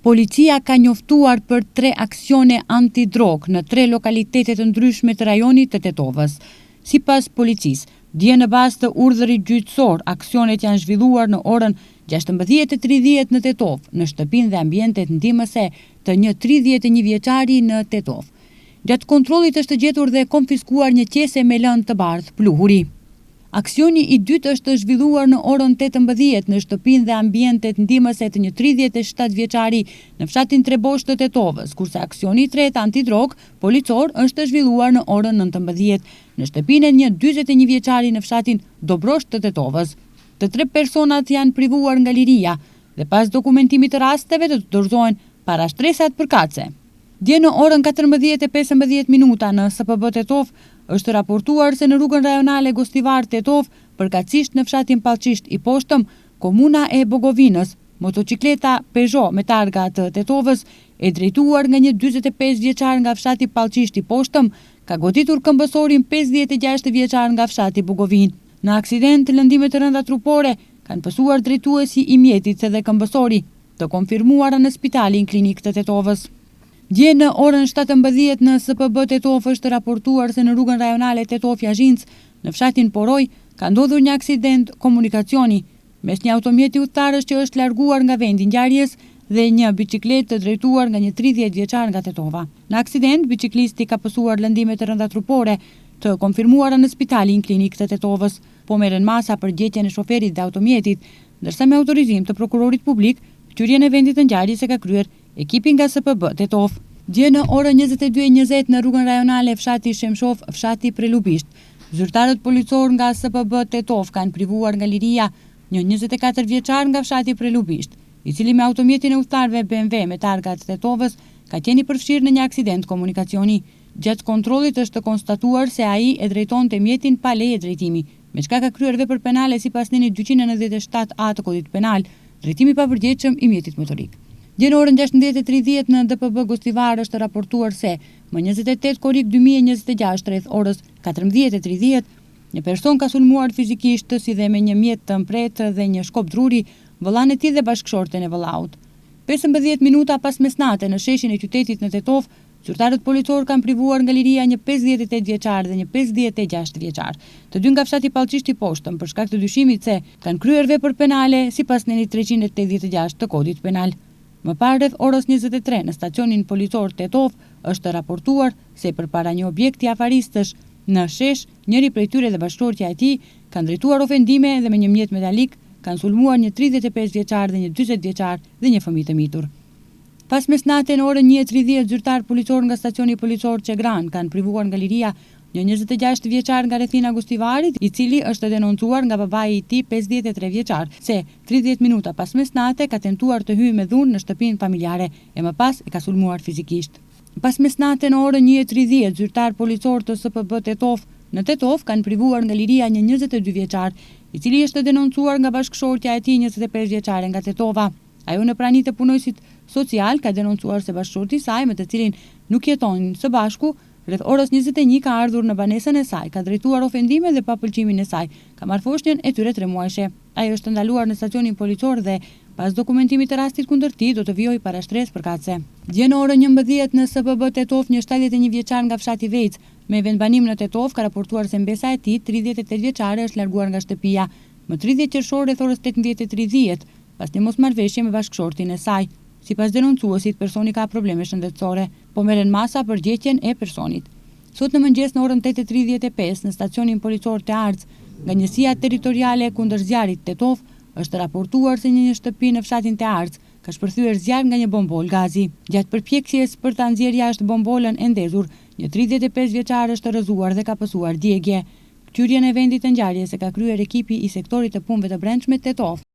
Policia ka njoftuar për 3 aksione antidrog në 3 lokalitetet të ndryshme të rajonit të Tetovës. Sipas policisë, dje në bazë të urdhërit gjyqësor, aksionet janë zhvilluar në orën 16:30 në Tetovë, në shtëpinë dhe ambientet ndihmëse të një 31 vjeçari në Tetovë. Gjatë kontrollit është gjetur dhe konfiskuar një qese me lëndë të bardhë pluhuri. Aksioni i dytë është zhvilluar në orën 18 në shtëpinë dhe ambientet ndihmëse të një 37 vjeçari në fshatin Trebosh të Tetovës, kurse aksioni i tretë antidrog policor është zhvilluar në orën 19 në shtëpinë e një 41 vjeçari në fshatin Dobrosh të Tetovës. Të 3 personat janë privuar nga liria dhe pas dokumentimit të rasteve të dorëzohen parashtresat përkatëse. Dje në orën 14:15 në SPB Tetovë është raportuar se në rrugën rajonale Gostivar Tetovë, përkatësisht në fshatin Pallçisht i Poshtëm, komuna e Bogovinës, motocikleta Peugeot me targa të Tetovës, e drejtuar nga një 45 vjeçar nga fshati Pallçisht i Poshtëm, ka goditur këmbësorin 56 vjeçar nga fshati Bogovinë. Në aksident, lëndime të rënda trupore kanë pësuar drejtuesi i mjetit dhe këmbësori, të konfirmuara në spitalin klinik të Tetovës. Dje në orën 17 në SPB Tetovë është raportuar se në rrugën rajonale Tetovë-Jazhinc, në fshatin Poroj, ka ndodhur një aksident komunikacioni mes një automjeti udhëtarësh që është larguar nga vendi ngjarjes dhe një biçikletë të drejtuar nga një 30 vjeçar nga Tetova. Në aksident, biçiklisti ka pësuar lëndime të rënda trupore, të konfirmuara në spitalin klinik të Tetovës, po merren masa për gjetjen e shoferit dhe automjetit, ndërsa me autorizim të prokurorit publik, fytyrjen e vendit të ngjarjes e ka kryer ekipi nga SPB Tetovë. Dje në orën 22:20 në rrugën rajonale fshati Shemshov, fshati Prelubisht, zyrtarët policor nga SPB Tetovë kanë privuar nga liria një 24 vjeçar nga fshati Prelubisht, i cili me automjetin e udhëtarëve BMW me targa të Tetovës ka qenë i përfshirë në një aksident komunikacioni. Gjatë kontrollit është konstatuar se ai e drejtonte mjetin pa leje drejtimi, me çka ka kryer vepër penale sipas nenit 297A të kodit penal, drejtimi i papërgjegjshëm i mjetit motorik. Dje në orën 16:30 në DPB Gostivar është raportuar se më 28 korrik 2026 rreth orës 14:30 një person ka sulmuar fizikisht si dhe me një mjet të mpretë dhe një shkop druri vëllain e tij dhe bashkëshorten e vëllaut. 15 minuta pas mesnate në sheshin e qytetit në Tetovë, zyrtarët policor kanë privuar nga liria një 58 vjeçar dhe një 56 vjeçar, të dy nga fshati Pallçisht i Poshtëm për shkak të dyshimit se kanë kryer vepër penale sipas nenit 386 të kodit penal. Më parë rreth orës 23 në stacionin policor Tetovë është raportuar se përpara një objekti afaristësh në shesh, njëri prej tyre dhe bashkëshortja e tij kanë drejtuar ofendime dhe me një mjet metalik kanë sulmuar një 35 vjeçar dhe një 40 vjeçar dhe një fëmijë të mitur. Pas mesnate në orën 1:30 zyrtar policor nga stacioni policor Qegran kanë privuar nga liria një 26 vjeçar nga rrethina Gostivarit, i cili është denoncuar nga babai i tij 53 vjeçar, se 30 minuta pas mesnate ka tentuar të hyjë me dhunë në shtëpinë familjare e më pas e ka sulmuar fizikisht. Pas mesnate në orën 1:30 zyrtar policor të SPB Tetovë në Tetovë kanë privuar nga liria një 22 vjeçar, i cili është denoncuar nga bashkëshortja e tij 25 vjeçare nga Tetova. Ajo në pranitë e punojësit social ka denoncuar se bashkëshorti i saj me të cilin nuk jetonin së bashku, rreth orës 21 ka ardhur në banesën e saj, ka drejtuar ofendime dhe papëlqimin e saj, ka marrë foshnjën e tyre 3 muajshe. Ajo është ndaluar në stacionin policor dhe pas dokumentimit të rastit kundër tij do të vijojë parashtresë përkatëse. Dje në orën 11 në SPB Tetovë një 71 vjeçar nga fshati Vejc me vendbanim në Tetovë ka raportuar se mbesa e tij 38 vjeçare është larguar nga shtëpia më 30 qershor rreth orës 18:30 pas një mosmarrëveshje me bashkëshortin e saj. Sipas denoncuesit, personi ka probleme shëndetësore, po merren masa për gjetjen e personit. Sot në mëngjes në orën 8:35 në stacionin policor të Arc, nga njësia territoriale kundër zjarrit Tetovë, është raportuar se një shtëpi në fshatin të Arc ka shpërthyer zjarr nga një bombol gazi. Gjatë përpjekjes për ta nxjerrë jashtë bombolën e ndezur, një 35 vjeçar është rrëzuar dhe ka pësuar djegje. Ktyrjen e vendit të ngjarjes e ka kryer ekipi i sektorit të punëve të brendshme Tetovë.